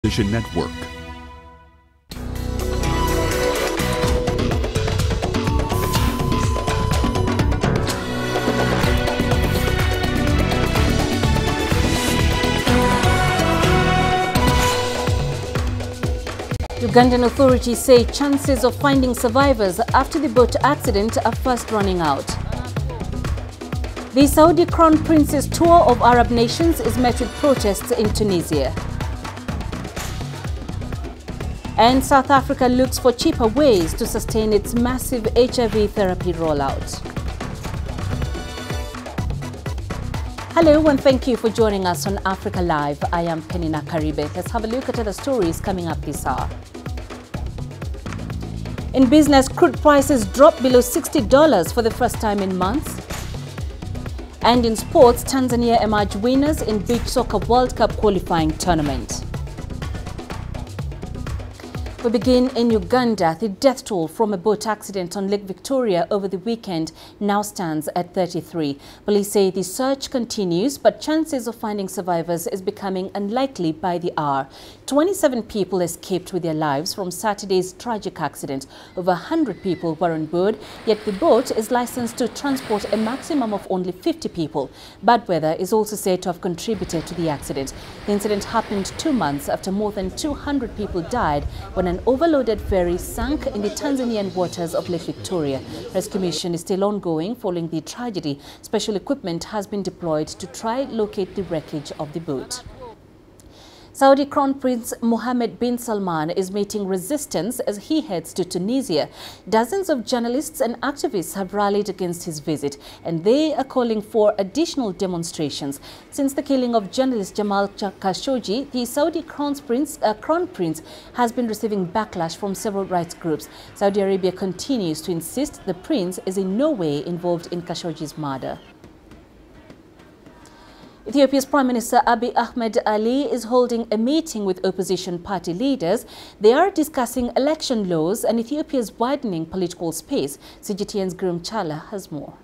Television Network. Ugandan authorities say chances of finding survivors after the boat accident are fast running out. The Saudi Crown Prince's tour of Arab nations is met with protests in Tunisia. And South Africa looks for cheaper ways to sustain its massive HIV therapy rollout. Hello and thank you for joining us on Africa Live. I am Peninah Karibe. Let's have a look at other stories coming up this hour. In business, crude prices dropped below $60 for the first time in months. And in sports, Tanzania emerged winners in Beach Soccer World Cup qualifying tournament. We begin in Uganda. The death toll from a boat accident on Lake Victoria over the weekend now stands at 33. Police say the search continues, but chances of finding survivors is becoming unlikely by the hour. 27 people escaped with their lives from Saturday's tragic accident. Over 100 people were on board, yet the boat is licensed to transport a maximum of only 50 people. Bad weather is also said to have contributed to the accident. The incident happened 2 months after more than 200 people died when an overloaded ferry sank in the Tanzanian waters of Lake Victoria. Rescue mission is still ongoing following the tragedy. Special equipment has been deployed to try locate the wreckage of the boat. Saudi Crown Prince Mohammed bin Salman is meeting resistance as he heads to Tunisia. Dozens of journalists and activists have rallied against his visit, and they are calling for additional demonstrations. Since the killing of journalist Jamal Khashoggi, the Saudi Crown Prince has been receiving backlash from several rights groups. Saudi Arabia continues to insist the prince is in no way involved in Khashoggi's murder. Ethiopia's Prime Minister Abiy Ahmed Ali is holding a meeting with opposition party leaders. They are discussing election laws and Ethiopia's widening political space. CGTN's Grum Chala has more.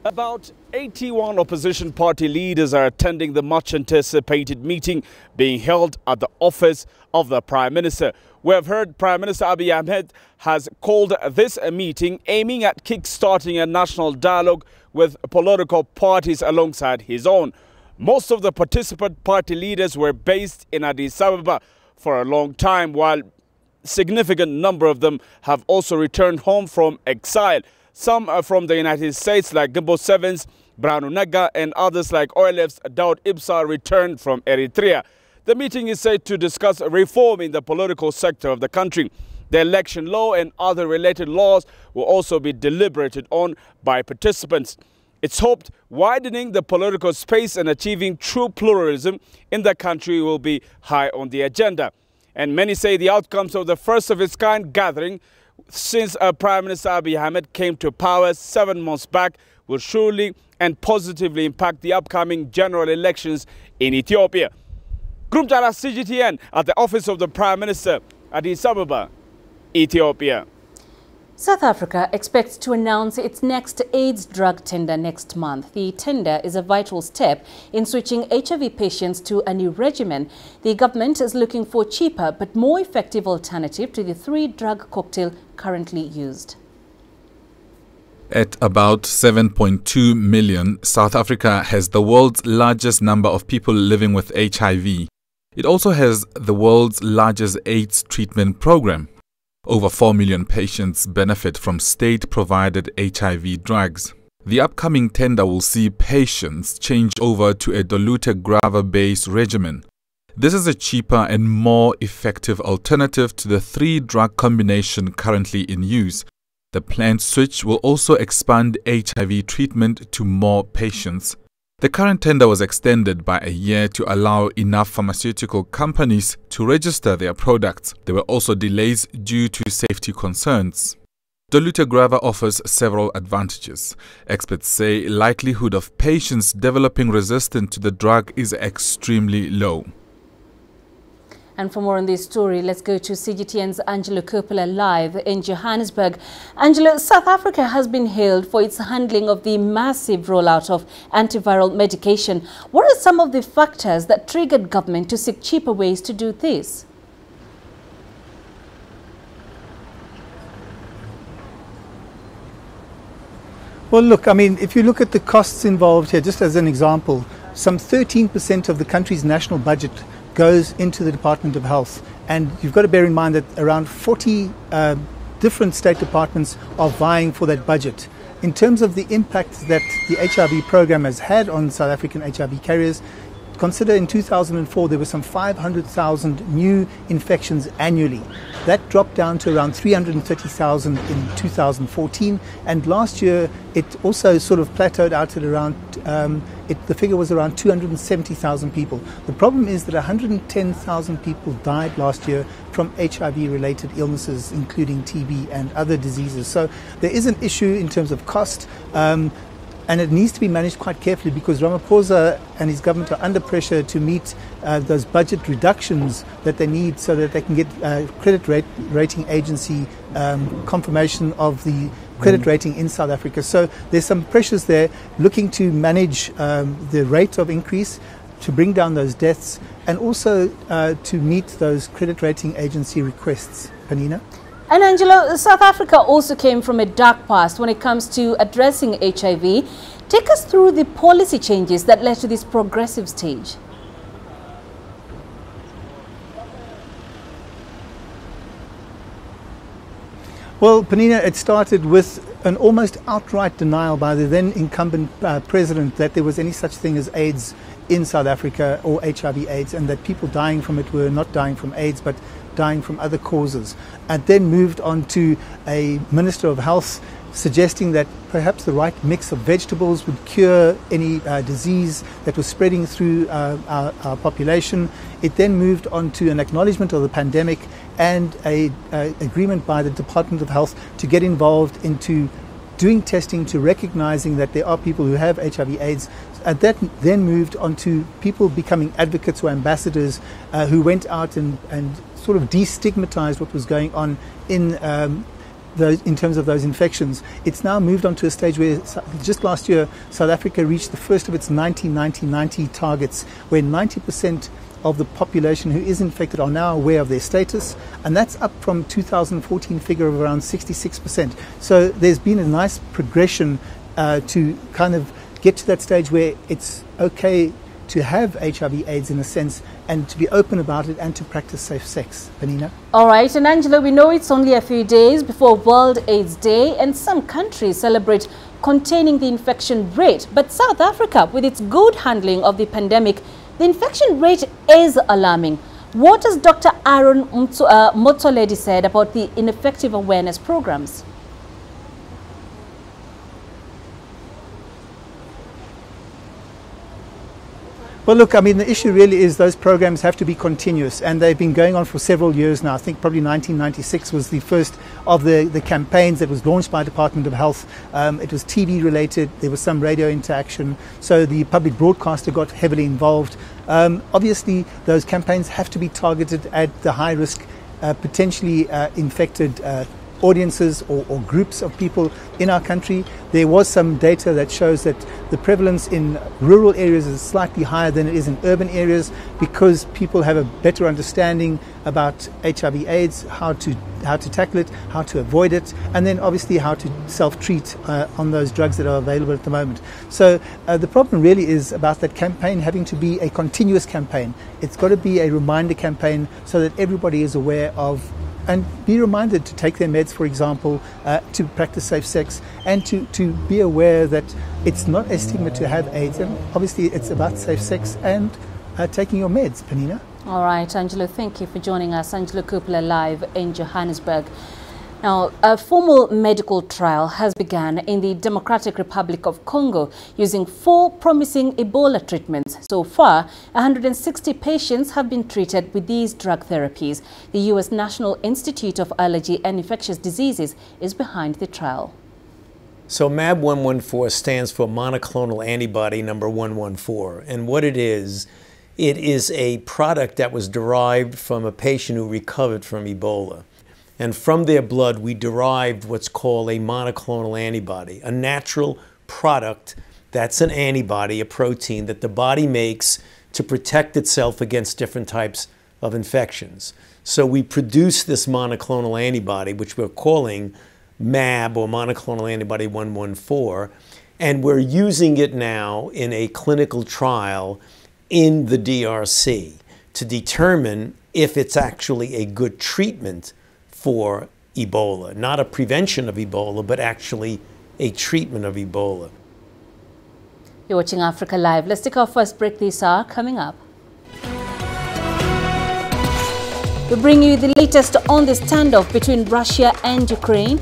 About 81 opposition party leaders are attending the much-anticipated meeting being held at the office of the Prime Minister. We have heard Prime Minister Abiy Ahmed has called this a meeting aiming at kick-starting a national dialogue with political parties alongside his own. Most of the participant party leaders were based in Addis Ababa for a long time, while a significant number of them have also returned home from exile. Some are from the United States, like Gimbo Sevens, Branu Naga, and others like OLF's Daud Ibsa returned from Eritrea. The meeting is said to discuss reform in the political sector of the country. The election law and other related laws will also be deliberated on by participants. It's hoped widening the political space and achieving true pluralism in the country will be high on the agenda. And many say the outcomes of the first of its kind gathering since Prime Minister Abiy Ahmed came to power 7 months back will surely and positively impact the upcoming general elections in Ethiopia. Grumtara CGTN at the office of the Prime Minister, Addis Ababa, Ethiopia. South Africa expects to announce its next AIDS drug tender next month. The tender is a vital step in switching HIV patients to a new regimen. The government is looking for a cheaper but more effective alternative to the 3-drug cocktail currently used. At about 7.2 million, South Africa has the world's largest number of people living with HIV. It also has the world's largest AIDS treatment program. Over 4 million patients benefit from state-provided HIV drugs. The upcoming tender will see patients change over to a diluted grava-based regimen. This is a cheaper and more effective alternative to the 3-drug combination currently in use. The planned switch will also expand HIV treatment to more patients. The current tender was extended by a year to allow enough pharmaceutical companies to register their products. There were also delays due to safety concerns. Diluted grava offers several advantages. Experts say likelihood of patients developing resistance to the drug is extremely low. And for more on this story, let's go to CGTN's Angelo Coppola live in Johannesburg. Angelo, South Africa has been hailed for its handling of the massive rollout of antiviral medication. What are some of the factors that triggered government to seek cheaper ways to do this? Well, look, I mean, if you look at the costs involved here, just as an example, some 13% of the country's national budget goes into the Department of Health. And you've got to bear in mind that around 40 different state departments are vying for that budget. In terms of the impact that the HIV program has had on South African HIV carriers, consider in 2004 there were some 500,000 new infections annually. That dropped down to around 330,000 in 2014, and last year it also sort of plateaued out at around, the figure was around 270,000 people. The problem is that 110,000 people died last year from HIV-related illnesses, including TB and other diseases. So there is an issue in terms of cost. And it needs to be managed quite carefully because Ramaphosa and his government are under pressure to meet those budget reductions that they need so that they can get credit rating agency confirmation of the credit rating in South Africa. So there's some pressures there looking to manage the rate of increase, to bring down those deaths, and also to meet those credit rating agency requests. Peninah? And Angelo, South Africa also came from a dark past when it comes to addressing HIV. Take us through the policy changes that led to this progressive stage. Well, Peninah, it started with an almost outright denial by the then incumbent president that there was any such thing as AIDS in South Africa, or HIV/AIDS, and that people dying from it were not dying from AIDS but dying from other causes. And then moved on to a Minister of Health suggesting that perhaps the right mix of vegetables would cure any disease that was spreading through our population. It then moved on to an acknowledgement of the pandemic and an agreement by the Department of Health to get involved into doing testing, to recognizing that there are people who have HIV/AIDS. And that then moved on to people becoming advocates or ambassadors who went out and sort of destigmatized what was going on in terms of those infections. It's now moved on to a stage where just last year South Africa reached the first of its 90-90-90 targets, where 90% of the population who is infected are now aware of their status, and that's up from 2014 figure of around 66%. So there's been a nice progression to kind of get to that stage where it's okay to have HIV/AIDS in a sense, and to be open about it and to practice safe sex. Peninah? All right, and Angela, we know it's only a few days before World AIDS Day, and some countries celebrate containing the infection rate. But South Africa, with its good handling of the pandemic, the infection rate is alarming. What has Dr. Aaron Motsoaledi said about the ineffective awareness programs? Well, look, I mean, the issue really is those programs have to be continuous, and they've been going on for several years now. I think probably 1996 was the first of the campaigns that was launched by Department of Health. It was TV related, there was some radio interaction, so the public broadcaster got heavily involved. Obviously, those campaigns have to be targeted at the high risk, potentially infected audiences or groups of people in our country. There was some data that shows that the prevalence in rural areas is slightly higher than it is in urban areas, because people have a better understanding about HIV/AIDS, how to tackle it, how to avoid it, and then obviously how to self-treat on those drugs that are available at the moment. So the problem really is about that campaign having to be a continuous campaign. It's got to be a reminder campaign so that everybody is aware of and be reminded to take their meds, for example, to practice safe sex, and to be aware that it's not a stigma to have AIDS, and obviously it's about safe sex and taking your meds. Peninah? All right, Angelo, thank you for joining us. Angelo Kupler live in Johannesburg. Now, a formal medical trial has begun in the Democratic Republic of Congo using 4 promising Ebola treatments. So far, 160 patients have been treated with these drug therapies. The U.S. National Institute of Allergy and Infectious Diseases is behind the trial. So MAB 114 stands for monoclonal antibody number 114. And what it is a product that was derived from a patient who recovered from Ebola. And from their blood, we derived what's called a monoclonal antibody, a natural product that's an antibody, a protein that the body makes to protect itself against different types of infections. So we produce this monoclonal antibody, which we're calling MAB, or monoclonal antibody 114, and we're using it now in a clinical trial in the DRC to determine if it's actually a good treatment for Ebola. Not a prevention of Ebola, but actually a treatment of Ebola. You're watching Africa Live. Let's take our first break this hour. Coming up, we bring you the latest on the standoff between Russia and Ukraine.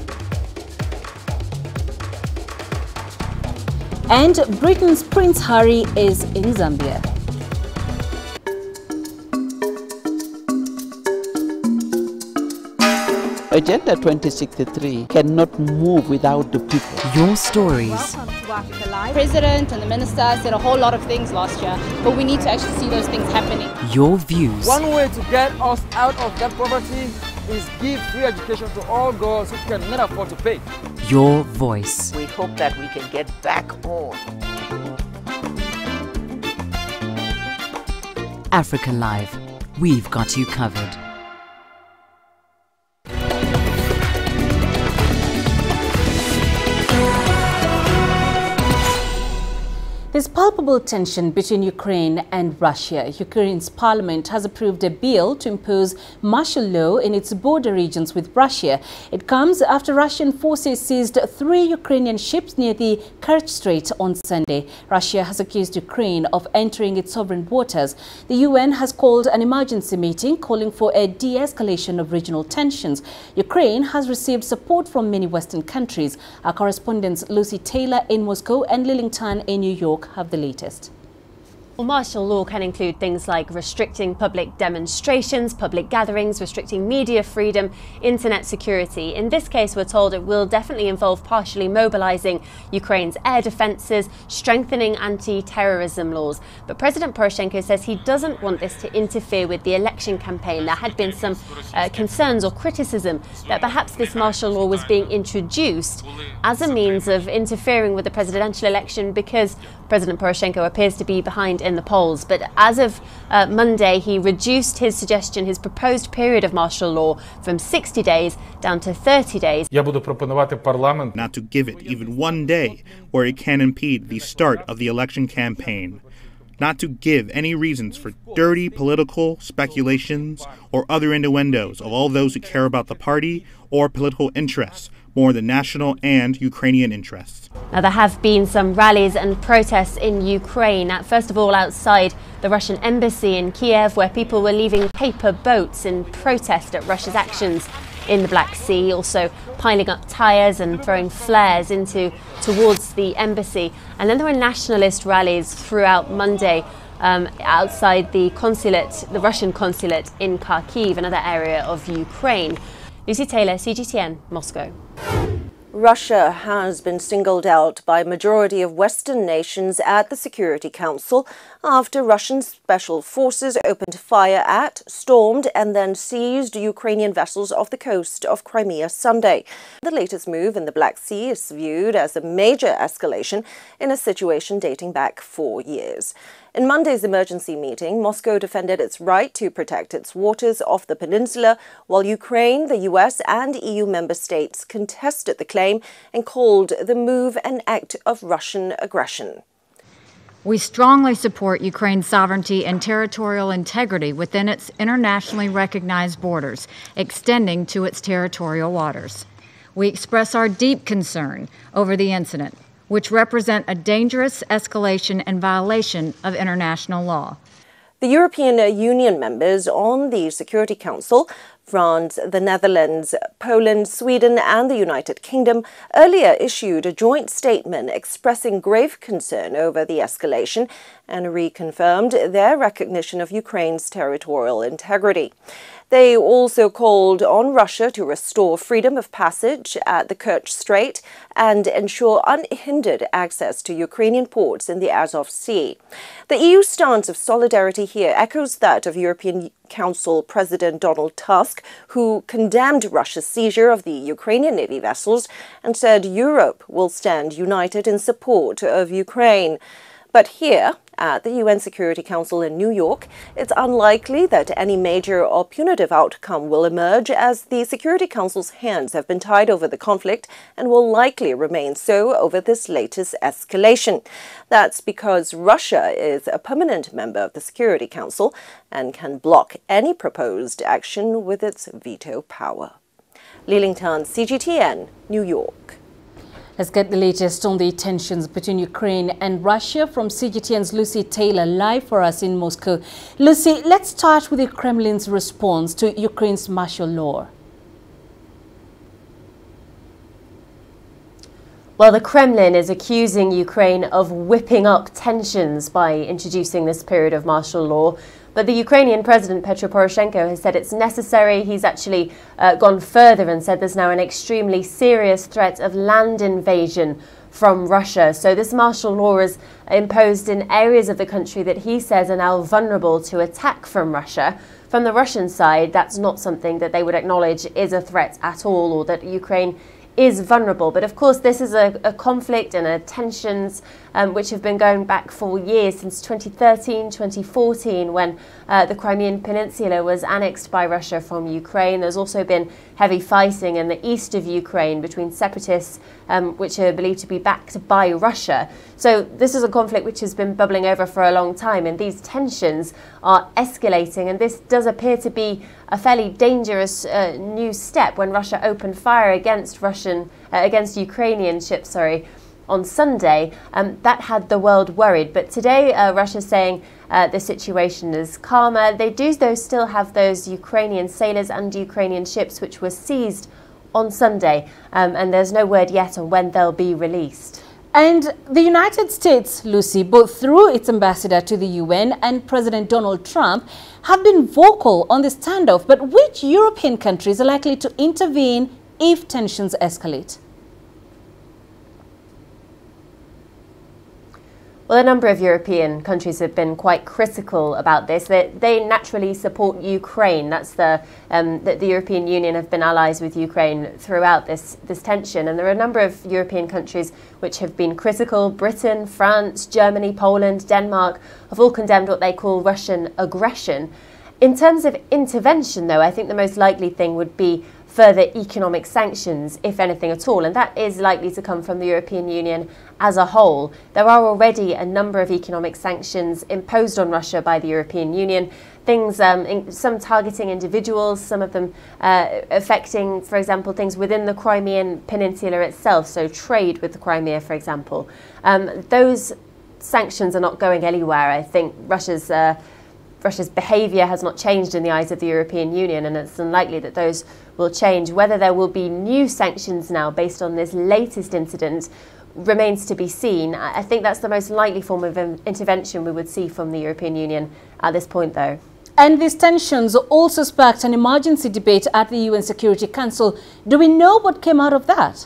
And Britain's Prince Harry is in Zambia. Agenda 2063 cannot move without the people. Your stories. Welcome to Africa Live. The President and the Minister said a whole lot of things last year, but we need to actually see those things happening. Your views. One way to get us out of that poverty is give free education to all girls who cannot afford to pay. Your voice. We hope that we can get back on. Africa Live. We've got you covered. There's palpable tension between Ukraine and Russia. Ukraine's parliament has approved a bill to impose martial law in its border regions with Russia. It comes after Russian forces seized 3 Ukrainian ships near the Kerch Strait on Sunday. Russia has accused Ukraine of entering its sovereign waters. The UN has called an emergency meeting calling for a de-escalation of regional tensions. Ukraine has received support from many Western countries. Our correspondents Lucy Taylor in Moscow and Lillington in New York have the latest. Well, martial law can include things like restricting public demonstrations, public gatherings, restricting media freedom, internet security. In this case, we're told it will definitely involve partially mobilizing Ukraine's air defenses, strengthening anti-terrorism laws. But President Poroshenko says he doesn't want this to interfere with the election campaign. There had been some concerns or criticism that perhaps this martial law was being introduced as a means of interfering with the presidential election because President Poroshenko appears to be behind in the polls. But as of Monday, he reduced his suggestion, his proposed period of martial law from 60 days down to 30 days. Not to give it even one day where it can impede the start of the election campaign. Not to give any reasons for dirty political speculations or other innuendos of all those who care about the party or political interests more than national and Ukrainian interests. Now, there have been some rallies and protests in Ukraine, first of all outside the Russian embassy in Kiev, where people were leaving paper boats in protest at Russia's actions in the Black Sea, also piling up tyres and throwing flares towards the embassy. And then there were nationalist rallies throughout Monday outside the consulate, the Russian consulate in Kharkiv, another area of Ukraine. Lucy Taylor, CGTN, Moscow. Russia has been singled out by a majority of Western nations at the Security Council after Russian special forces opened fire at, stormed and then seized Ukrainian vessels off the coast of Crimea Sunday. The latest move in the Black Sea is viewed as a major escalation in a situation dating back 4 years. In Monday's emergency meeting, Moscow defended its right to protect its waters off the peninsula, while Ukraine, the US and EU member states contested the claim and called the move an act of Russian aggression. We strongly support Ukraine's sovereignty and territorial integrity within its internationally recognized borders, extending to its territorial waters. We express our deep concern over the incident, which represent a dangerous escalation and violation of international law. The European Union members on the Security Council, France, the Netherlands, Poland, Sweden and the United Kingdom, earlier issued a joint statement expressing grave concern over the escalation and reconfirmed their recognition of Ukraine's territorial integrity. They also called on Russia to restore freedom of passage at the Kerch Strait and ensure unhindered access to Ukrainian ports in the Azov Sea. The EU stance of solidarity here echoes that of European Council President Donald Tusk, who condemned Russia's seizure of the Ukrainian Navy vessels and said Europe will stand united in support of Ukraine. But here, at the UN Security Council in New York, it's unlikely that any major or punitive outcome will emerge, as the Security Council's hands have been tied over the conflict and will likely remain so over this latest escalation. That's because Russia is a permanent member of the Security Council and can block any proposed action with its veto power. Li Lingtan, CGTN, New York. Let's get the latest on the tensions between Ukraine and Russia from CGTN's Lucy Taylor, live for us in Moscow. Lucy, let's start with the Kremlin's response to Ukraine's martial law. Well, the Kremlin is accusing Ukraine of whipping up tensions by introducing this period of martial law. But the Ukrainian President Petro Poroshenko has said it's necessary. He's actually gone further and said there's now an extremely serious threat of land invasion from Russia. So this martial law is imposed in areas of the country that he says are now vulnerable to attack from Russia. From the Russian side, that's not something that they would acknowledge is a threat at all, or that Ukraine is vulnerable. But of course, this is a conflict and tensions which have been going back for years, since 2013, 2014, when the Crimean Peninsula was annexed by Russia from Ukraine. There's also been heavy fighting in the east of Ukraine between separatists, which are believed to be backed by Russia. So this is a conflict which has been bubbling over for a long time, and these tensions are escalating, and this does appear to be a fairly dangerous new step when Russia opened fire against Ukrainian ships, on Sunday. That had the world worried. But today, Russia's saying the situation is calmer. They do, though, still have those Ukrainian sailors and Ukrainian ships which were seized on Sunday, and there's no word yet on when they'll be released. And the United States, Lucy, both through its ambassador to the UN and President Donald Trump, have been vocal on the standoff. But which European countries are likely to intervene if tensions escalate? Well, a number of European countries have been quite critical about this. They naturally support Ukraine. That's the European Union have been allies with Ukraine throughout this tension. And there are a number of European countries which have been critical. Britain, France, Germany, Poland, Denmark have all condemned what they call Russian aggression. In terms of intervention, though, I think the most likely thing would be further economic sanctions, if anything at all, and that is likely to come from the European Union as a whole. There are already a number of economic sanctions imposed on Russia by the European Union, things, some targeting individuals, some of them affecting, for example, things within the Crimean Peninsula itself, so trade with the Crimea, for example. Those sanctions are not going anywhere. I think Russia's behaviour has not changed in the eyes of the European Union, and it's unlikely that those will change. Whether there will be new sanctions now based on this latest incident remains to be seen. I think that's the most likely form of intervention we would see from the European Union at this point, though. And these tensions also sparked an emergency debate at the UN Security Council. Do we know what came out of that?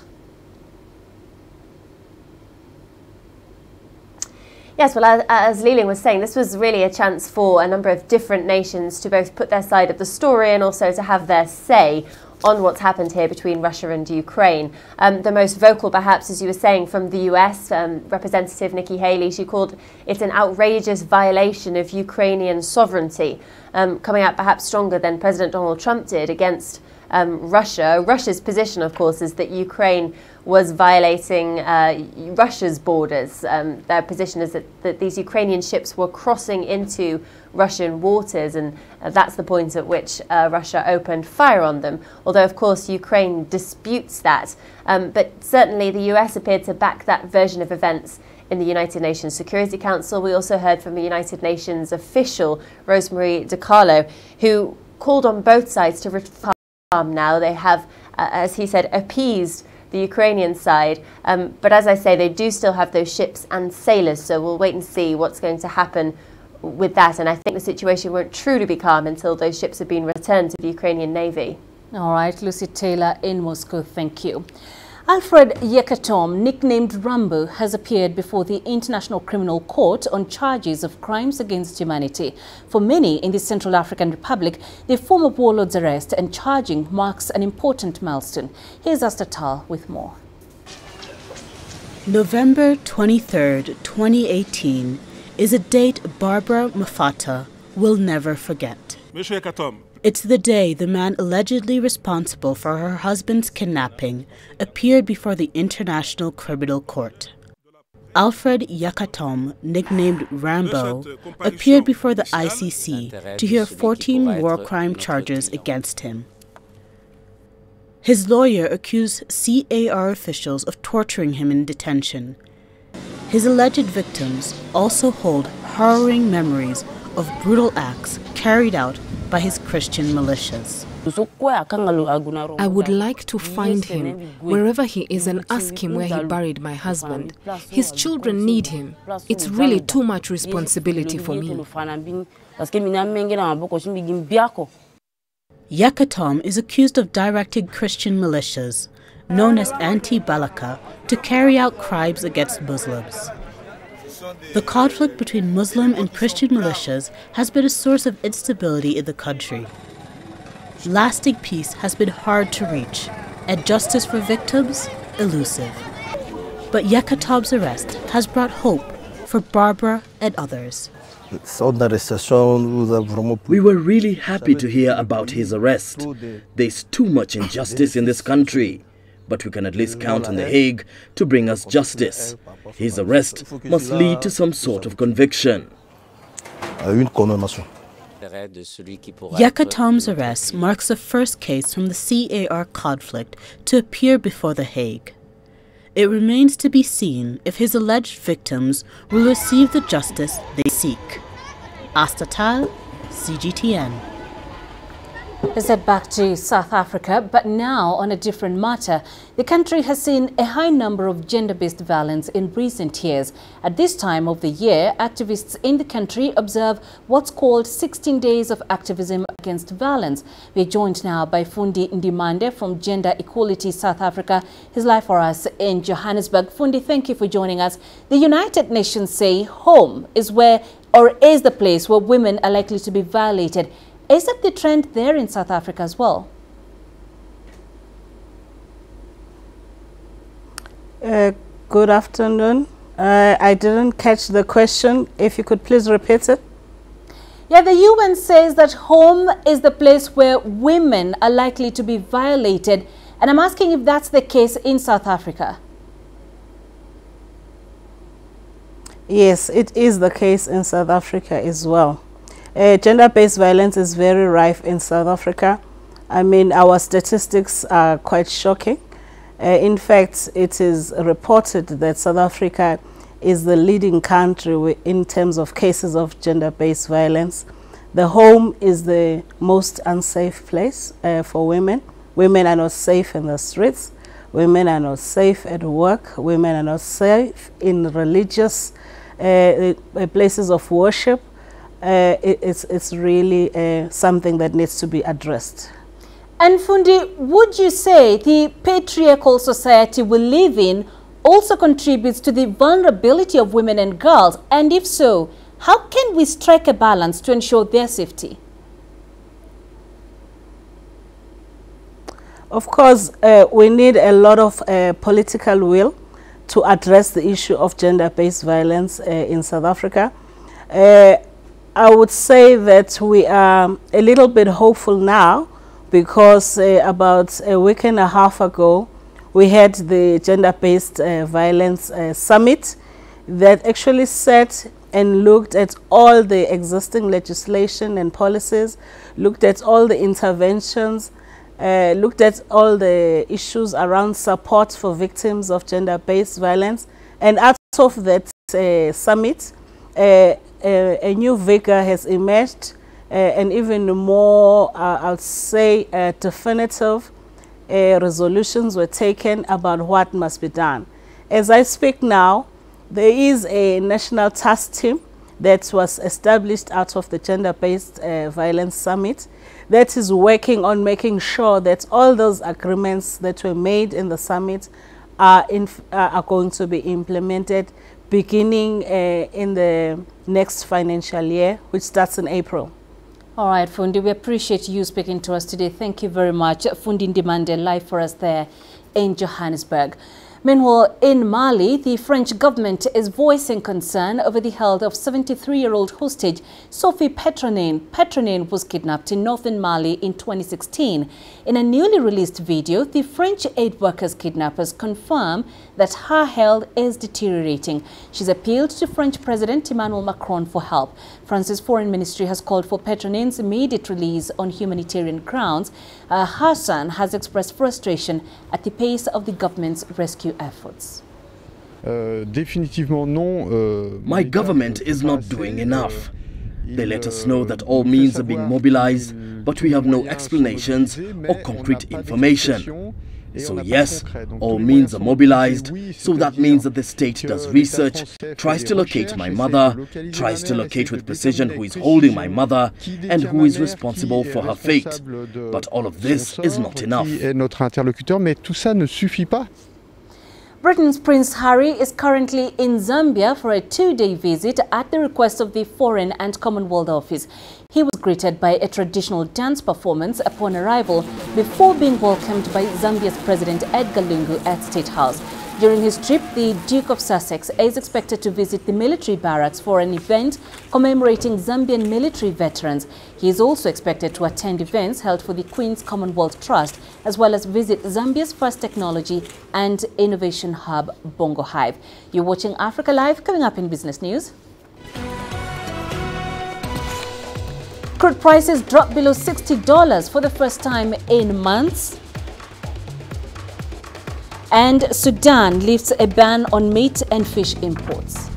Yes, well, as Li Ling was saying, this was really a chance for a number of different nations to both put their side of the story and also to have their say on what's happened here between Russia and Ukraine. The most vocal, perhaps, as you were saying, from the US, Representative Nikki Haley, she called it an outrageous violation of Ukrainian sovereignty, coming out perhaps stronger than President Donald Trump did against Russia. Russia's position, of course, is that Ukraine was violating Russia's borders. Their position is that these Ukrainian ships were crossing into Russian waters, and that's the point at which Russia opened fire on them. Although, of course, Ukraine disputes that. But certainly the US appeared to back that version of events in the United Nations Security Council. We also heard from the United Nations official, Rosemarie DiCarlo, who called on both sides to return now. They have, as he said, appeased the Ukrainian side. But as I say, they do still have those ships and sailors, so we'll wait and see what's going to happen with that. And I think the situation won't truly be calm until those ships have been returned to the Ukrainian Navy. All right, Lucy Taylor in Moscow, thank you. Alfred Yekatom, nicknamed Rambo, has appeared before the International Criminal Court on charges of crimes against humanity. For many in the Central African Republic, the former warlord's arrest and charging marks an important milestone. Here's Astatal with more. November 23rd, 2018 is a date Barbara Mafata will never forget. It's the day the man allegedly responsible for her husband's kidnapping appeared before the International Criminal Court. Alfred Yakatom, nicknamed Rambo, appeared before the ICC to hear 14 war crime charges against him. His lawyer accused CAR officials of torturing him in detention. His alleged victims also hold harrowing memories of brutal acts carried out by his Christian militias. I would like to find him wherever he is and ask him where he buried my husband. His children need him. It's really too much responsibility for me. Yakatom is accused of directing Christian militias, known as anti-Balaka, to carry out crimes against Muslims. The conflict between Muslim and Christian militias has been a source of instability in the country. Lasting peace has been hard to reach, and justice for victims, elusive. But Yakatom's arrest has brought hope for Barbara and others. We were really happy to hear about his arrest. There's too much injustice in this country, but we can at least count on The Hague to bring us justice. His arrest must lead to some sort of conviction. Yakatom's arrest marks the first case from the CAR conflict to appear before The Hague. It remains to be seen if his alleged victims will receive the justice they seek. Astatal, CGTN. Let's head back to South Africa, but now on a different matter. The country has seen a high number of gender-based violence in recent years. At this time of the year, activists in the country observe what's called 16 Days of Activism Against Violence. We're joined now by Fundi Ndimande from Gender Equality South Africa. He's live for us in Johannesburg. Fundi, thank you for joining us. The United Nations say home is where, or is the place where women are likely to be violated. Is that the trend there in South Africa as well? Good afternoon. I didn't catch the question. If you could please repeat it. Yeah, the UN says that home is the place where women are likely to be violated. And I'm asking if that's the case in South Africa. Yes, it is the case in South Africa as well. Gender-based violence is very rife in South Africa. I mean, our statistics are quite shocking. In fact, it is reported that South Africa is the leading country in terms of cases of gender-based violence. The home is the most unsafe place for women. Women are not safe in the streets. Women are not safe at work. Women are not safe in religious places of worship. It's really something that needs to be addressed. And Fundi, would you say the patriarchal society we live in also contributes to the vulnerability of women and girls? And if so, how can we strike a balance to ensure their safety? Of course, we need a lot of political will to address the issue of gender-based violence in South Africa. I would say that we are a little bit hopeful now because about a week and a half ago, we had the gender-based violence summit that actually sat and looked at all the existing legislation and policies, looked at all the interventions, looked at all the issues around support for victims of gender-based violence. And out of that summit, a new vigor has emerged, and even more, I would say, definitive resolutions were taken about what must be done. As I speak now, there is a national task team that was established out of the Gender-Based Violence Summit that is working on making sure that all those agreements that were made in the summit are going to be implemented beginning in the next financial year, which starts in April. All right, Fundi, we appreciate you speaking to us today. Thank you very much. Fundi Ndimande, live for us there in Johannesburg. Meanwhile, in Mali, the French government is voicing concern over the health of 73-year-old hostage Sophie Peninah. Peninah was kidnapped in northern Mali in 2016. In a newly released video, the French aid workers' kidnappers confirm that her health is deteriorating. She's appealed to French President Emmanuel Macron for help. France's foreign ministry has called for Peninah's immediate release on humanitarian grounds. Her son has expressed frustration at the pace of the government's rescue efforts. My government is not doing enough. They let us know that all means are being mobilized, but we have no explanations or concrete information. So yes, all means are mobilized, so that means that the state does research, tries to locate my mother, tries to locate with precision who is holding my mother and who is responsible for her fate. But all of this is not enough. Britain's Prince Harry is currently in Zambia for a 2-day visit at the request of the Foreign and Commonwealth Office. He was greeted by a traditional dance performance upon arrival before being welcomed by Zambia's President Edgar Lungu at State House. During his trip, the Duke of Sussex is expected to visit the military barracks for an event commemorating Zambian military veterans. He is also expected to attend events held for the Queen's Commonwealth Trust, as well as visit Zambia's first technology and innovation hub, Bongo Hive. You're watching Africa Live. Coming up in business news. Crude prices dropped below $60 for the first time in months. And Sudan lifts a ban on meat and fish imports.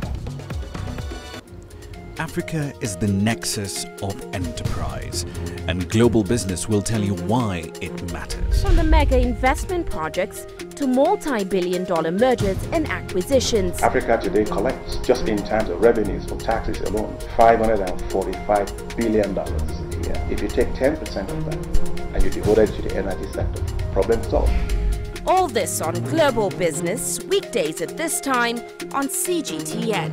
Africa is the nexus of enterprise, and global business will tell you why it matters. From the mega investment projects to multi-billion-dollar mergers and acquisitions. Africa today collects, just in terms of revenues from taxes alone, $545 billion a year. If you take 10% of that and you devote it to the energy sector, problem solved. All this on Global Business, weekdays at this time on CGTN.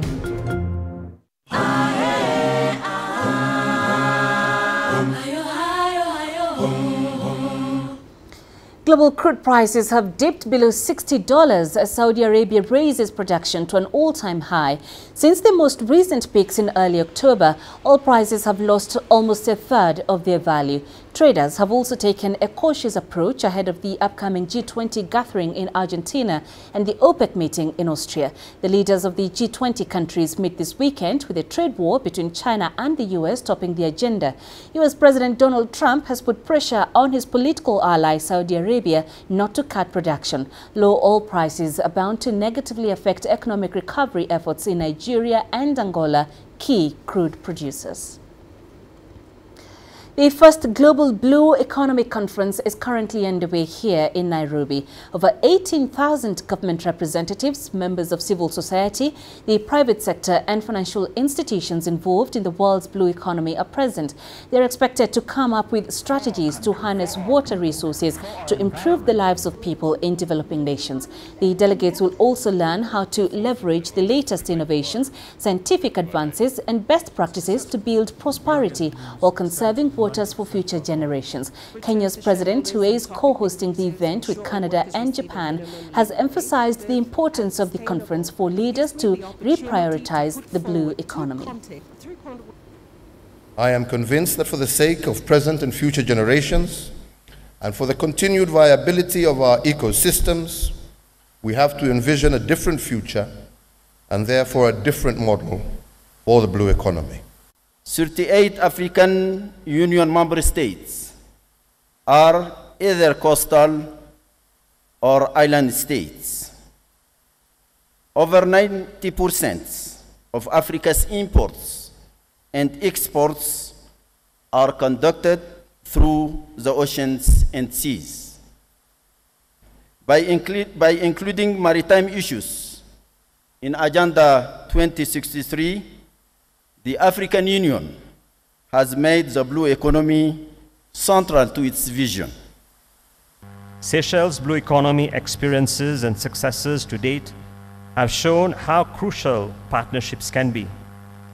Global crude prices have dipped below $60 as Saudi Arabia raises production to an all-time high. Since the most recent peaks in early October, oil prices have lost almost a third of their value. Traders have also taken a cautious approach ahead of the upcoming G20 gathering in Argentina and the OPEC meeting in Austria. The leaders of the G20 countries meet this weekend, with a trade war between China and the US topping the agenda. US President Donald Trump has put pressure on his political ally Saudi Arabia not to cut production. Low oil prices are bound to negatively affect economic recovery efforts in Nigeria and Angola, key crude producers. The first Global Blue Economy Conference is currently underway here in Nairobi. Over 18,000 government representatives, members of civil society, the private sector and financial institutions involved in the world's blue economy are present. They are expected to come up with strategies to harness water resources to improve the lives of people in developing nations. The delegates will also learn how to leverage the latest innovations, scientific advances and best practices to build prosperity while conserving waters for future generations. Kenya's president, who is co-hosting the event with Canada and Japan, has emphasized the importance of the conference for leaders to reprioritize the blue economy. I am convinced that for the sake of present and future generations, and for the continued viability of our ecosystems, we have to envision a different future and therefore a different model for the blue economy. 38 African Union member states are either coastal or island states. Over 90% of Africa's imports and exports are conducted through the oceans and seas. By including maritime issues in Agenda 2063, the African Union has made the blue economy central to its vision. Seychelles' blue economy experiences and successes to date have shown how crucial partnerships can be,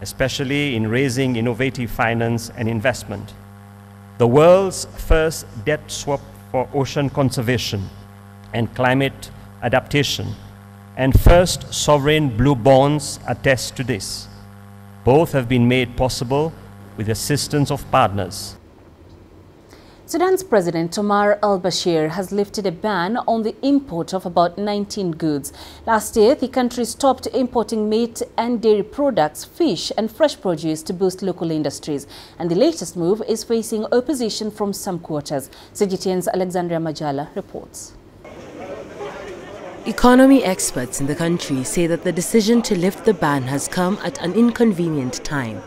especially in raising innovative finance and investment. The world's first debt swap for ocean conservation and climate adaptation and first sovereign blue bonds attest to this. Both have been made possible with the assistance of partners. Sudan's President Omar al-Bashir has lifted a ban on the import of about 19 goods. Last year, the country stopped importing meat and dairy products, fish and fresh produce to boost local industries. And the latest move is facing opposition from some quarters. CGTN's Alexandria Majala reports. Economy experts in the country say that the decision to lift the ban has come at an inconvenient time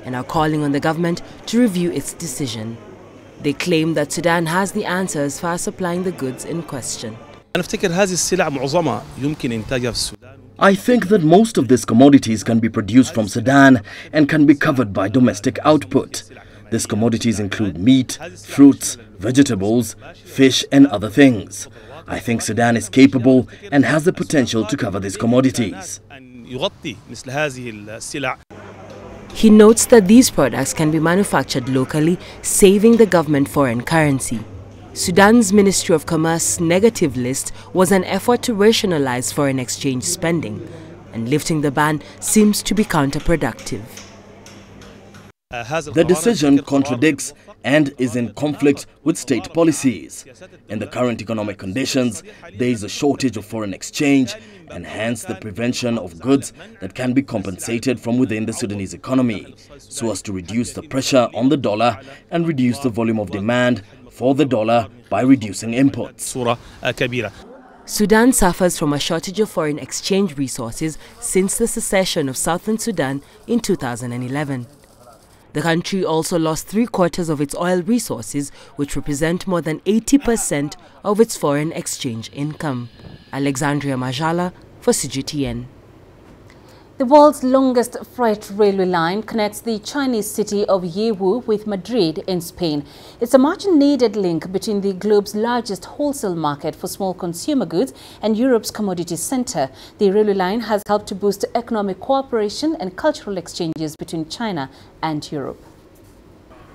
and are calling on the government to review its decision. They claim that Sudan has the answer as far as supplying the goods in question. I think that most of these commodities can be produced from Sudan and can be covered by domestic output. These commodities include meat, fruits, vegetables, fish and other things. I think Sudan is capable and has the potential to cover these commodities. He notes that these products can be manufactured locally, saving the government foreign currency. Sudan's Ministry of Commerce's negative list was an effort to rationalize foreign exchange spending, and lifting the ban seems to be counterproductive. The decision contradicts and is in conflict with state policies. In the current economic conditions, there is a shortage of foreign exchange and hence the prevention of goods that can be compensated from within the Sudanese economy, so as to reduce the pressure on the dollar and reduce the volume of demand for the dollar by reducing imports. Sudan suffers from a shortage of foreign exchange resources since the secession of Southern Sudan in 2011. The country also lost 3/4 of its oil resources, which represent more than 80% of its foreign exchange income. Alexandria Majala for CGTN. The world's longest freight railway line connects the Chinese city of Yiwu with Madrid in Spain. It's a much-needed link between the globe's largest wholesale market for small consumer goods and Europe's commodity center. The railway line has helped to boost economic cooperation and cultural exchanges between China and Europe.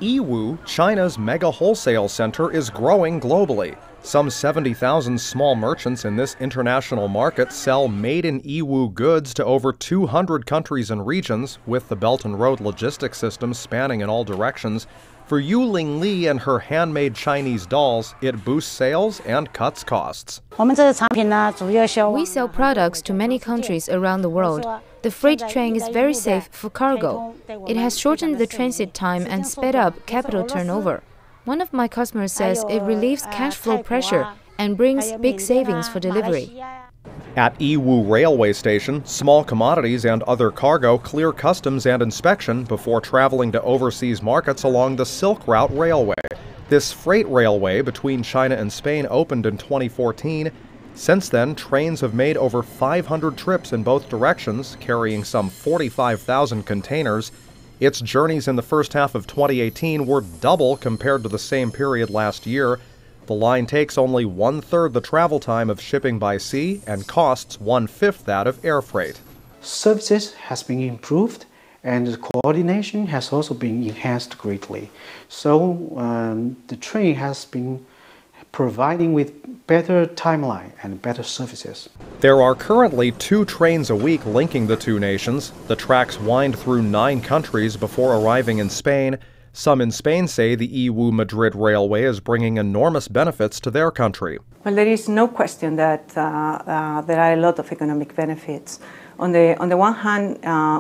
Yiwu, China's mega wholesale center, is growing globally. Some 70,000 small merchants in this international market sell made-in-Yiwu goods to over 200 countries and regions, with the Belt and Road logistics system spanning in all directions. For Yu Ling Li and her handmade Chinese dolls, it boosts sales and cuts costs. We sell products to many countries around the world. The freight train is very safe for cargo. It has shortened the transit time and sped up capital turnover. One of my customers says it relieves cash flow pressure and brings big savings for delivery. At Yiwu Railway Station, small commodities and other cargo clear customs and inspection before traveling to overseas markets along the Silk Route Railway. This freight railway between China and Spain opened in 2014. Since then, trains have made over 500 trips in both directions, carrying some 45,000 containers. Its journeys in the first half of 2018 were double compared to the same period last year. The line takes only 1/3 the travel time of shipping by sea and costs 1/5 that of air freight. Services has been improved and the coordination has also been enhanced greatly. So the train has been providing with better timeline and better services. There are currently 2 trains a week linking the two nations. The tracks wind through 9 countries before arriving in Spain. Some in Spain say the Yiwu-Madrid railway is bringing enormous benefits to their country. Well, there is no question that there are a lot of economic benefits. On the one hand,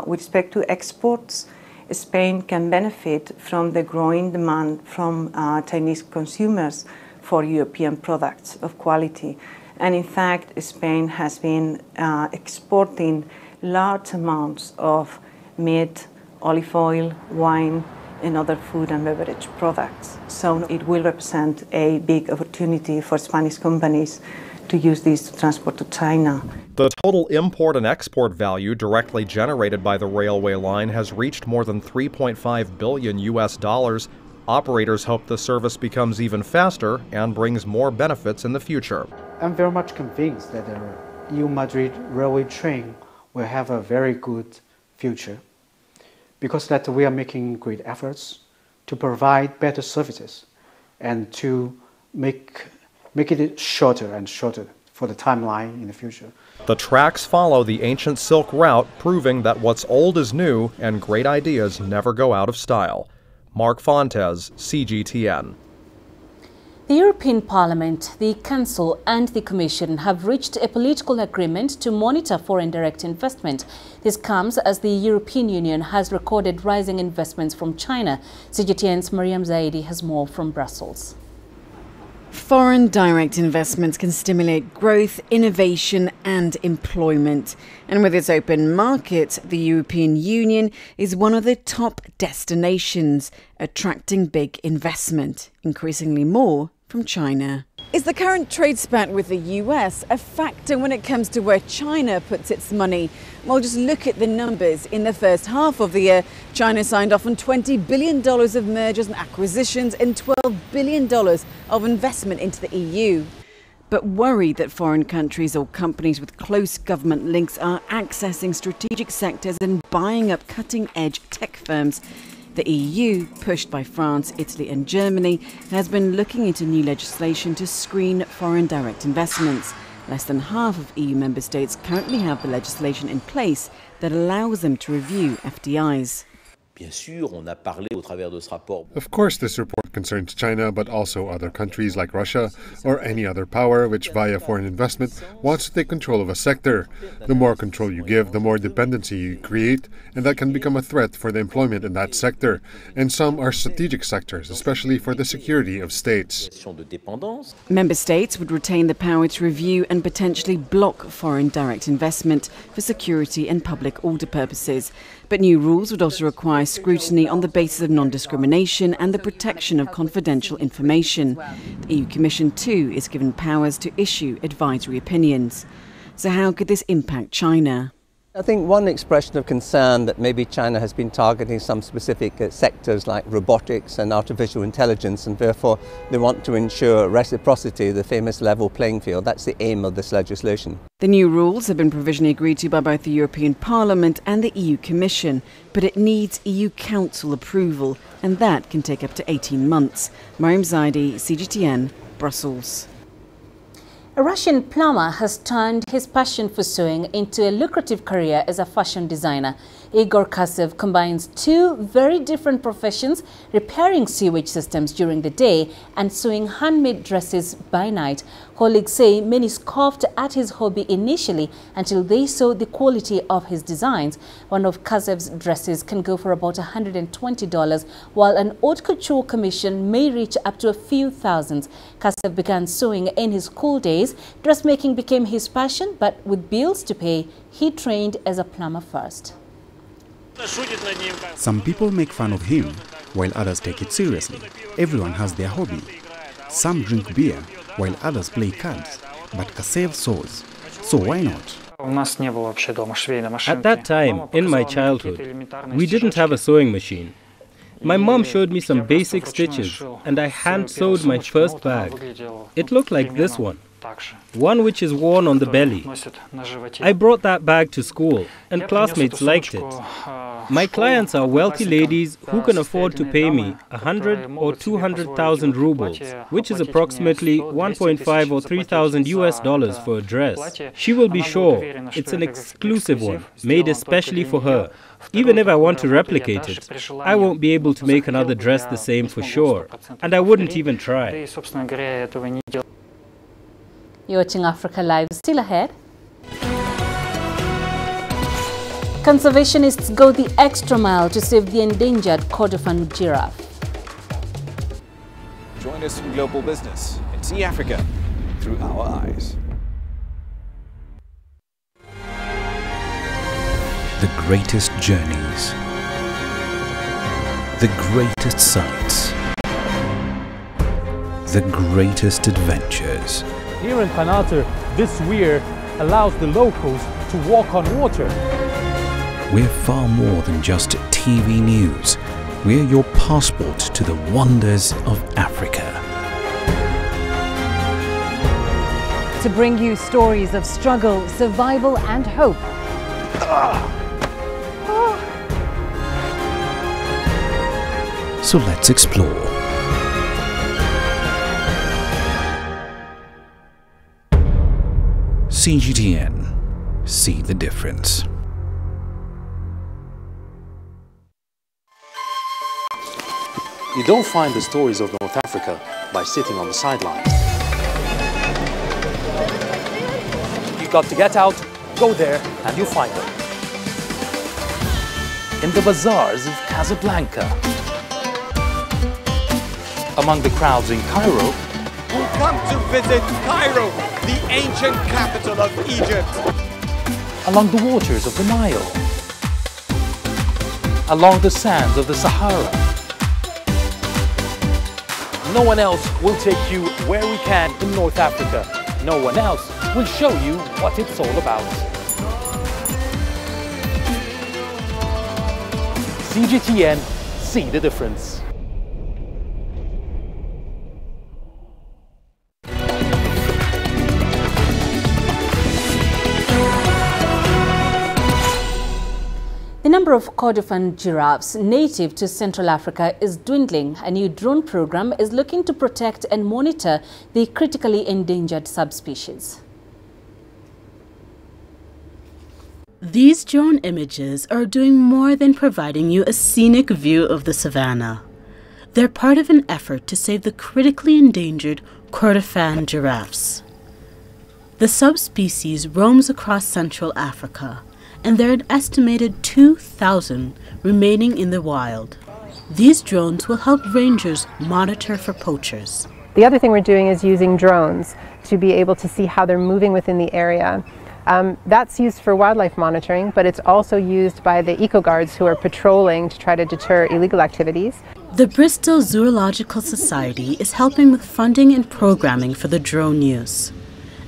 with respect to exports, Spain can benefit from the growing demand from Chinese consumers for European products of quality. And in fact, Spain has been exporting large amounts of meat, olive oil, wine, and other food and beverage products. So it will represent a big opportunity for Spanish companies to use these to transport to China. The total import and export value directly generated by the railway line has reached more than $3.5 billion US. Operators hope the service becomes even faster and brings more benefits in the future. I'm very much convinced that the Yiwu-Madrid railway train will have a very good future because that we are making great efforts to provide better services and to make it shorter and shorter for the timeline in the future. The tracks follow the ancient Silk Route, proving that what's old is new and great ideas never go out of style. Mark Fontes, CGTN. The European Parliament, the Council and the Commission have reached a political agreement to monitor foreign direct investment. This comes as the European Union has recorded rising investments from China. CGTN's Mariam Zaidi has more from Brussels. Foreign direct investments can stimulate growth, innovation and employment. And with its open market, the European Union is one of the top destinations, attracting big investment, increasingly more from China. Is the current trade spat with the US a factor when it comes to where China puts its money? Well, just look at the numbers. In the first half of the year, China signed off on $20 billion of mergers and acquisitions and $12 billion of investment into the EU. But worried that foreign countries or companies with close government links are accessing strategic sectors and buying up cutting-edge tech firms, the EU, pushed by France, Italy and Germany, has been looking into new legislation to screen foreign direct investments. Less than half of EU member states currently have the legislation in place that allows them to review FDIs. Of course, this report concerns China, but also other countries like Russia or any other power which, via foreign investment, wants to take control of a sector. The more control you give, the more dependency you create, and that can become a threat for the employment in that sector. And some are strategic sectors, especially for the security of states. Member states would retain the power to review and potentially block foreign direct investment for security and public order purposes. But new rules would also require scrutiny on the basis of non-discrimination and the protection of confidential information. The EU Commission, too, is given powers to issue advisory opinions. So how could this impact China? I think one expression of concern that maybe China has been targeting some specific sectors like robotics and artificial intelligence, and therefore they want to ensure reciprocity, the famous level playing field. That's the aim of this legislation. The new rules have been provisionally agreed to by both the European Parliament and the EU Commission, but it needs EU Council approval, and that can take up to 18 months. Mariam Zaidi, CGTN, Brussels. A Russian plumber has turned his passion for sewing into a lucrative career as a fashion designer. Igor Kasev combines two very different professions, repairing sewage systems during the day and sewing handmade dresses by night. Colleagues say many scoffed at his hobby initially until they saw the quality of his designs. One of Kasev's dresses can go for about $120, while an haute couture commission may reach up to a few thousands. Kasev began sewing in his school days. Dressmaking became his passion, but with bills to pay, he trained as a plumber first. Some people make fun of him, while others take it seriously. Everyone has their hobby. Some drink beer, while others play cards. But Kasev sews, so why not? At that time, in my childhood, we didn't have a sewing machine. My mom showed me some basic stitches, and I hand-sewed my first bag. It looked like this one which is worn on the belly. I brought that bag to school, and classmates liked it. My clients are wealthy ladies who can afford to pay me 100 or 200,000 rubles, which is approximately 1.5 or 3,000 US dollars for a dress. She will be sure it's an exclusive one, made especially for her. Even if I want to replicate it, I won't be able to make another dress the same for sure, and I wouldn't even try. You're watching Africa Live. Still ahead. Conservationists go the extra mile to save the endangered Kordofan giraffe. Join us in Global Business and see Africa through our eyes. The greatest journeys, the greatest sights, the greatest adventures. Here in Panata, this weir allows the locals to walk on water. We're far more than just TV news. We're your passport to the wonders of Africa. To bring you stories of struggle, survival and hope. So let's explore. CGTN. See the difference. You don't find the stories of North Africa by sitting on the sidelines. You've got to get out, go there, and you'll find them. In the bazaars of Casablanca, among the crowds in Cairo, who come to visit Cairo, the ancient capital of Egypt. Along the waters of the Nile, along the sands of the Sahara. No one else will take you where we can in North Africa. No one else will show you what it's all about. CGTN, see the difference. The number of Kordofan giraffes native to Central Africa is dwindling. A new drone program is looking to protect and monitor the critically endangered subspecies. These drone images are doing more than providing you a scenic view of the savannah. They're part of an effort to save the critically endangered Kordofan giraffes. The subspecies roams across Central Africa, and there are an estimated 2,000 remaining in the wild. These drones will help rangers monitor for poachers. The other thing we're doing is using drones to be able to see how they're moving within the area. That's used for wildlife monitoring, but it's also used by the eco-guards who are patrolling to try to deter illegal activities. The Bristol Zoological Society is helping with funding and programming for the drone use.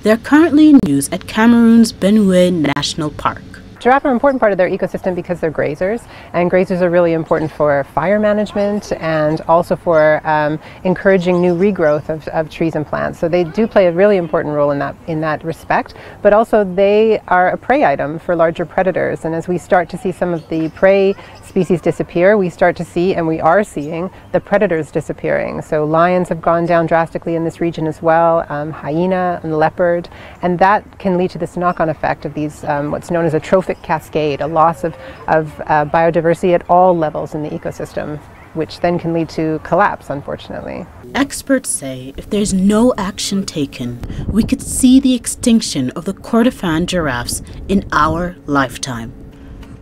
They're currently in use at Cameroon's Benue National Park. Giraffe are an important part of their ecosystem because they're grazers, and grazers are really important for fire management and also for encouraging new regrowth of trees and plants. So they do play a really important role in that respect, but also they are a prey item for larger predators, and as we start to see some of the prey species disappear, we start to see, and we are seeing, the predators disappearing. So lions have gone down drastically in this region as well, hyena and leopard, and that can lead to this knock-on effect of these what's known as a trophic cascade, a loss of biodiversity at all levels in the ecosystem, which then can lead to collapse, unfortunately. Experts say if there's no action taken, we could see the extinction of the Kordofan giraffes in our lifetime.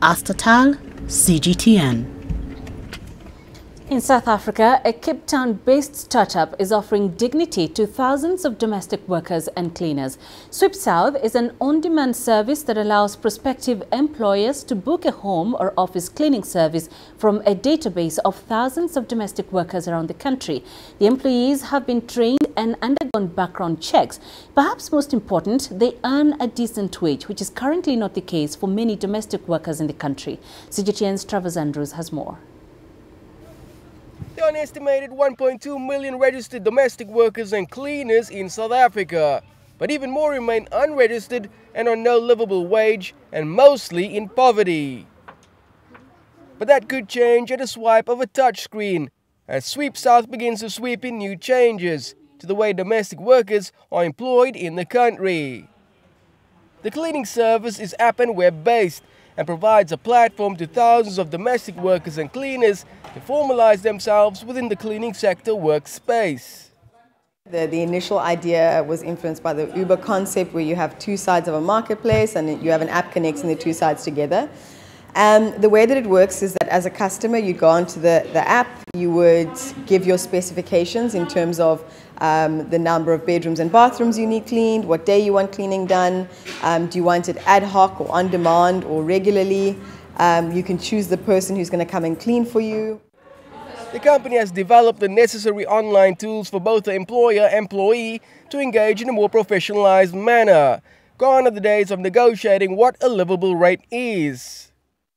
Astatal, CGTN. In South Africa, a Cape Town-based startup is offering dignity to thousands of domestic workers and cleaners. Sweep South is an on-demand service that allows prospective employers to book a home or office cleaning service from a database of thousands of domestic workers around the country. The employees have been trained and undergone background checks. Perhaps most important, they earn a decent wage, which is currently not the case for many domestic workers in the country. CGTN's Travers Andrews has more. There are an estimated 1.2 million registered domestic workers and cleaners in South Africa, but even more remain unregistered and on no livable wage and mostly in poverty. But that could change at a swipe of a touchscreen as Sweep South begins to sweep in new changes to the way domestic workers are employed in the country. The cleaning service is app and web-based and provides a platform to thousands of domestic workers and cleaners to formalize themselves within the cleaning sector workspace. The initial idea was influenced by the Uber concept where you have two sides of a marketplace and you have an app connecting the two sides together. And the way that it works is that as a customer, you go onto the app, you would give your specifications in terms of the number of bedrooms and bathrooms you need cleaned, what day you want cleaning done, do you want it ad hoc or on demand or regularly. You can choose the person who's going to come and clean for you. The company has developed the necessary online tools for both the employer and employee to engage in a more professionalized manner. Gone are the days of negotiating what a livable rate is.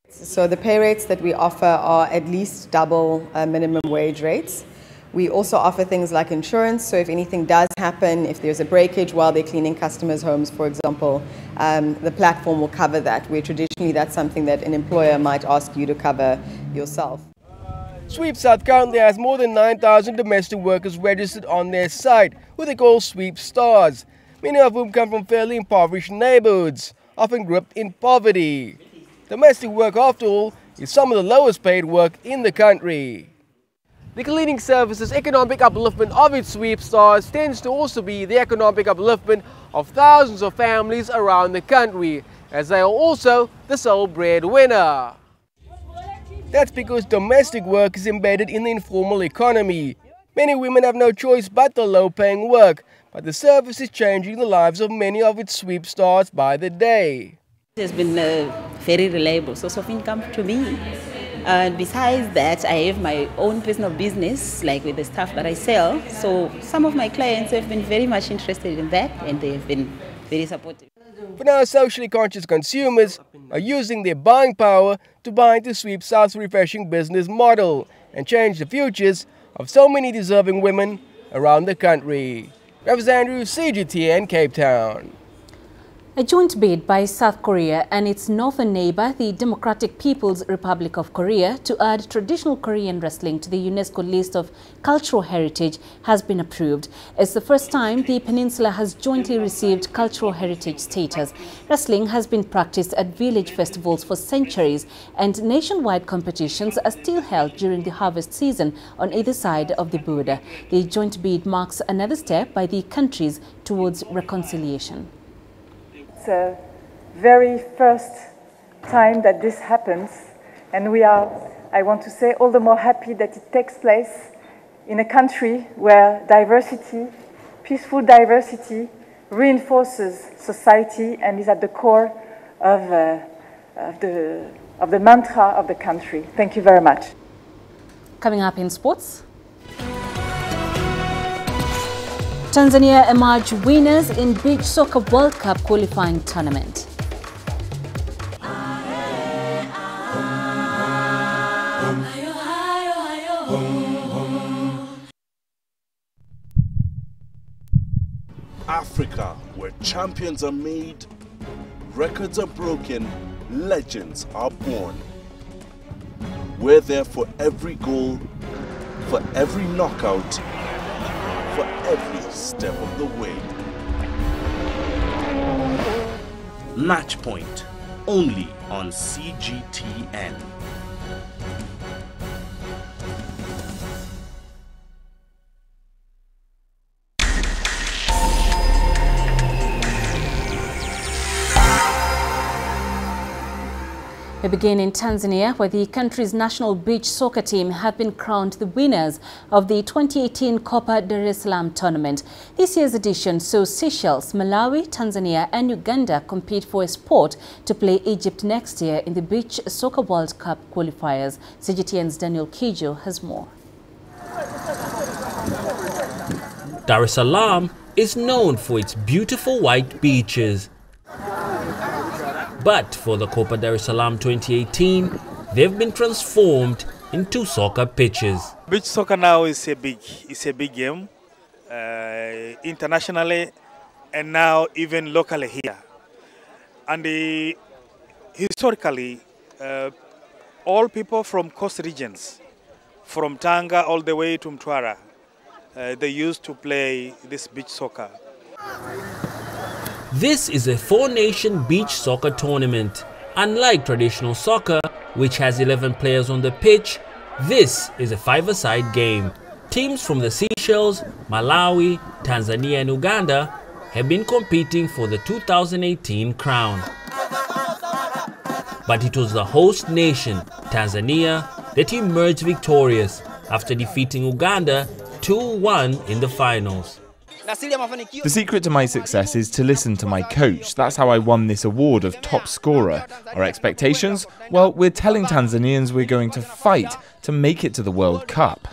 So the pay rates that we offer are at least double minimum wage rates. We also offer things like insurance, so if anything does happen, if there's a breakage while they're cleaning customers' homes, for example, the platform will cover that, where traditionally that's something that an employer might ask you to cover yourself. Sweep South currently has more than 9,000 domestic workers registered on their site, who they call Sweep Stars. many of whom come from fairly impoverished neighborhoods, often grouped in poverty. Domestic work, after all, is some of the lowest paid work in the country. The cleaning service's economic upliftment of its sweep stars tends to also be the economic upliftment of thousands of families around the country, as they are also the sole breadwinner. That's because domestic work is embedded in the informal economy. Many women have no choice but the low-paying work, but the service is changing the lives of many of its sweep stars by the day. It has been a very reliable source of income to me. And besides that, I have my own personal business, like with the stuff that I sell. So some of my clients have been very much interested in that, and they have been very supportive. For now, socially conscious consumers are using their buying power to buy into Sweep South's refreshing business model and change the futures of so many deserving women around the country. Representative CGTN, Cape Town. A joint bid by South Korea and its northern neighbor, the Democratic People's Republic of Korea, to add traditional Korean wrestling to the UNESCO list of cultural heritage has been approved. It's the first time the peninsula has jointly received cultural heritage status. Wrestling has been practiced at village festivals for centuries, and nationwide competitions are still held during the harvest season on either side of the border. The joint bid marks another step by the countries towards reconciliation. It's the very first time that this happens, and we are, I want to say, all the more happy that it takes place in a country where diversity, peaceful diversity, reinforces society and is at the core of the mantra of the country. Thank you very much. Coming up in sports. Tanzania emerge winners in Beach Soccer World Cup qualifying tournament. Africa, where champions are made, records are broken, legends are born. We're there for every goal, for every knockout, for every step of the way. Match Point, only on CGTN. We begin in Tanzania, where the country's national beach soccer team have been crowned the winners of the 2018 Copa Dar es Salaam tournament. This year's edition saw Seychelles, Malawi, Tanzania and Uganda compete for a spot to play Egypt next year in the Beach Soccer World Cup qualifiers. CGTN's Daniel Kijo has more. Dar es Salaam is known for its beautiful white beaches. But for the Copa Dar es Salaam 2018, they've been transformed into soccer pitches. Beach soccer now is a big game, internationally and now even locally here. And historically, all people from coast regions, from Tanga all the way to Mtwara, they used to play this beach soccer. This is a four-nation beach soccer tournament. Unlike traditional soccer, which has 11 players on the pitch, this is a five-a-side game. Teams from the Seychelles, Malawi, Tanzania and Uganda have been competing for the 2018 crown. But it was the host nation, Tanzania, that emerged victorious after defeating Uganda 2-1 in the finals. The secret to my success is to listen to my coach. That's how I won this award of top scorer. Our expectations? Well, we're telling Tanzanians we're going to fight to make it to the World Cup.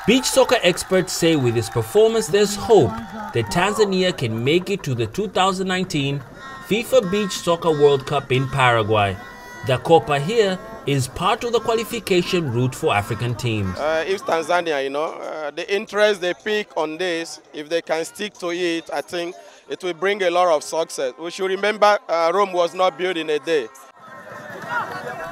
Beach soccer experts say with this performance there's hope that Tanzania can make it to the 2019 FIFA Beach Soccer World Cup in Paraguay. The Copa here is part of the qualification route for African teams. If Tanzania, the interest they pick on this, if they can stick to it, I think it will bring a lot of success. We should remember Rome was not built in a day.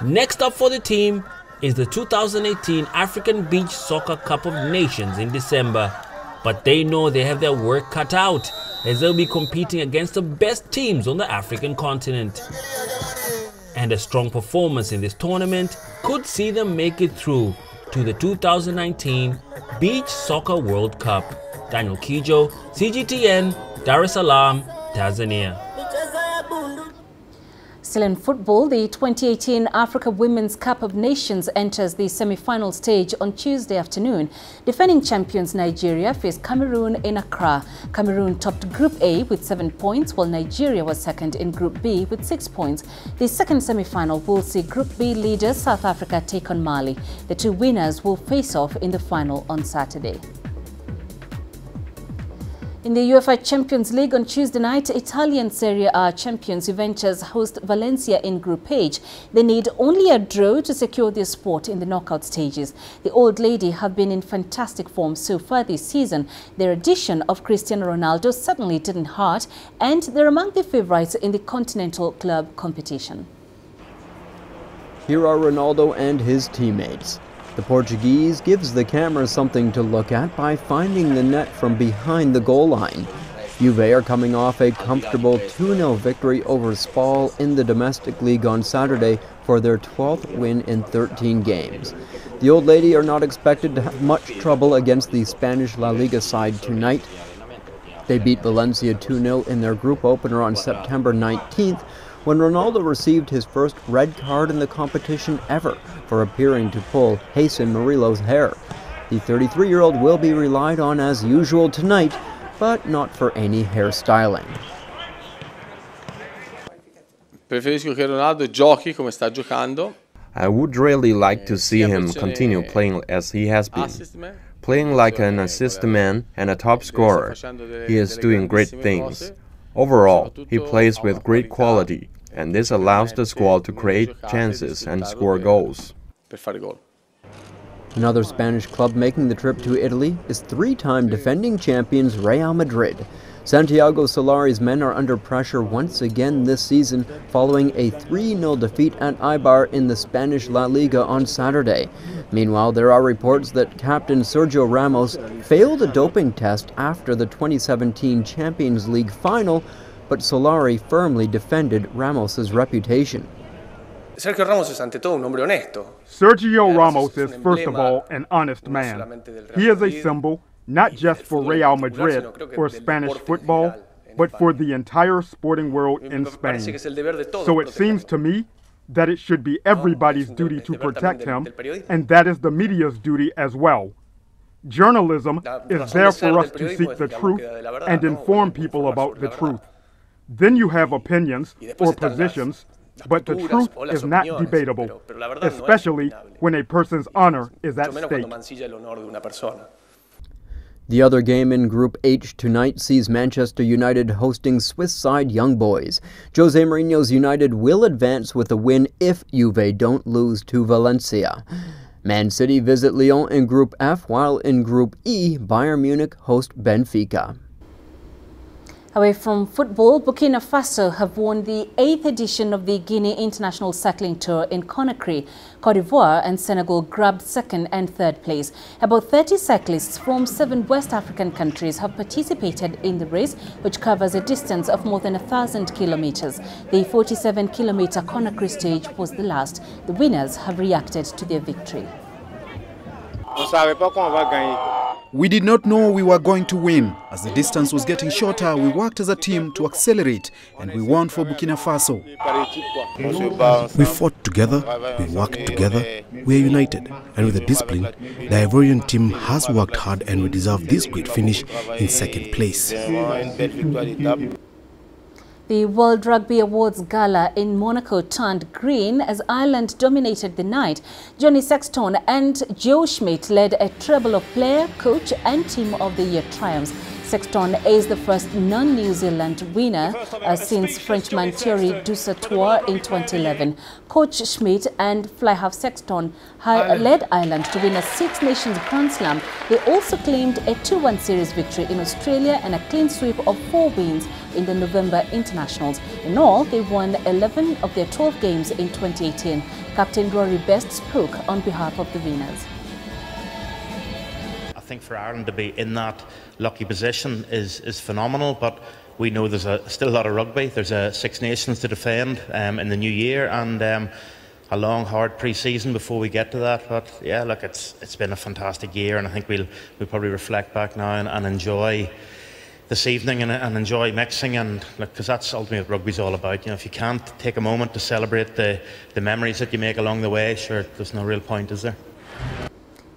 Next up for the team is the 2018 African Beach Soccer Cup of Nations in December. But they know they have their work cut out, as they'll be competing against the best teams on the African continent. And a strong performance in this tournament could see them make it through to the 2019 Beach Soccer World Cup. Daniel Kijo, CGTN, Dar es Salaam, Tanzania. Still in football, the 2018 Africa Women's Cup of Nations enters the semi-final stage on Tuesday afternoon. Defending champions Nigeria face Cameroon in Accra. Cameroon topped Group A with 7 points, while Nigeria was second in Group B with 6 points. The second semi-final will see Group B leaders South Africa take on Mali. The two winners will face off in the final on Saturday. In the UEFA Champions League on Tuesday night, Italian Serie A champions Juventus host Valencia in Group H. They need only a draw to secure their spot in the knockout stages. The Old Lady have been in fantastic form so far this season. Their addition of Cristiano Ronaldo certainly didn't hurt, and they're among the favourites in the Continental Club competition. Here are Ronaldo and his teammates. The Portuguese gives the camera something to look at by finding the net from behind the goal line. Juve are coming off a comfortable 2-0 victory over Spal in the domestic league on Saturday for their 12th win in 13 games. The Old Lady are not expected to have much trouble against the Spanish La Liga side tonight. They beat Valencia 2-0 in their group opener on September 19th, when Ronaldo received his first red card in the competition ever for appearing to pull Jason Murillo's hair. The 33-year-old will be relied on as usual tonight, but not for any hairstyling. Preferisco che Ronaldo giochi come sta giocando. I would really like to see him continue playing as he has been, playing like an assist man and a top scorer. He is doing great things. Overall, he plays with great quality, and this allows the squad to create chances and score goals. Another Spanish club making the trip to Italy is three-time defending champions Real Madrid. Santiago Solari's men are under pressure once again this season following a 3-0 defeat at Eibar in the Spanish La Liga on Saturday. Meanwhile, there are reports that captain Sergio Ramos failed a doping test after the 2017 Champions League final, but Solari firmly defended Ramos's reputation. Sergio Ramos is ante todo un hombre honesto. Sergio Ramos is first of all an honest man. He is a symbol not just for Real Madrid or Spanish football, but for the entire sporting world in Spain. So it seems to me that it should be everybody's duty to protect him, and that is the media's duty as well. Journalism is there for us to seek the truth and inform people about the truth. Then you have opinions or positions, but the truth is not debatable, especially when a person's honor is at stake. The other game in Group H tonight sees Manchester United hosting Swiss side Young Boys. Jose Mourinho's United will advance with a win if Juve don't lose to Valencia. Man City visit Lyon in Group F, while in Group E, Bayern Munich host Benfica. Away from football, Burkina Faso have won the 8th edition of the Guinea International Cycling Tour in Conakry. Cote d'Ivoire and Senegal grabbed 2nd and 3rd place. About 30 cyclists from 7 West African countries have participated in the race, which covers a distance of more than 1,000 kilometers. The 47-kilometer Conakry stage was the last. The winners have reacted to their victory. We did not know we were going to win. As the distance was getting shorter, we worked as a team to accelerate, and we won for Burkina Faso. We fought together, we worked together, we are united, and with the discipline, the Ivorian team has worked hard and we deserve this great finish in 2nd place. The World Rugby Awards Gala in Monaco turned green as Ireland dominated the night. Johnny Sexton and Joe Schmidt led a treble of player, coach and team of the year triumphs. Sexton is the first non-New Zealand winner since Frenchman Thierry Dusautoir in 2011. Coach Schmidt and fly-half Sexton led Ireland to win a Six Nations Grand Slam. They also claimed a 2-1 series victory in Australia and a clean sweep of 4 wins in the November internationals. In all, they won 11 of their 12 games in 2018. Captain Rory Best spoke on behalf of the winners. I think for Ireland to be in that lucky position is phenomenal, but we know there's still a lot of rugby. There's 6 nations to defend in the new year, and a long, hard pre-season before we get to that. But yeah, look, it's been a fantastic year, and I think we'll probably reflect back now and enjoy this evening and enjoy mixing, and because that's ultimately what rugby's all about. You know, if you can't take a moment to celebrate the memories that you make along the way, sure, there's no real point, is there?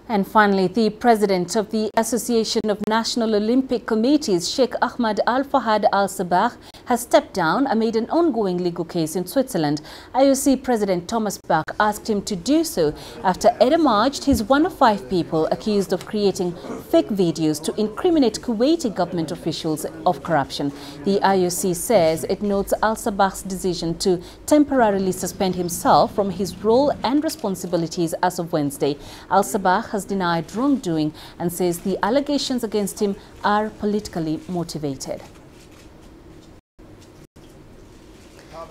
And finally, the president of the Association of National Olympic Committees, Sheikh Ahmad Al Fahad Al Sabah, has stepped down amid an ongoing legal case in Switzerland. IOC President Thomas Bach asked him to do so after it emerged he's one of 5 people accused of creating fake videos to incriminate Kuwaiti government officials of corruption. The IOC says it notes Al Sabah's decision to temporarily suspend himself from his role and responsibilities as of Wednesday. Al Sabah has denied wrongdoing and says the allegations against him are politically motivated.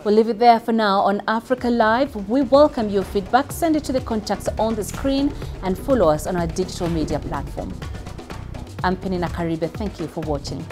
We'll leave it there for now on Africa Live. We welcome your feedback. Send it to the contacts on the screen and follow us on our digital media platform. I'm Peninah Karibe. Thank you for watching.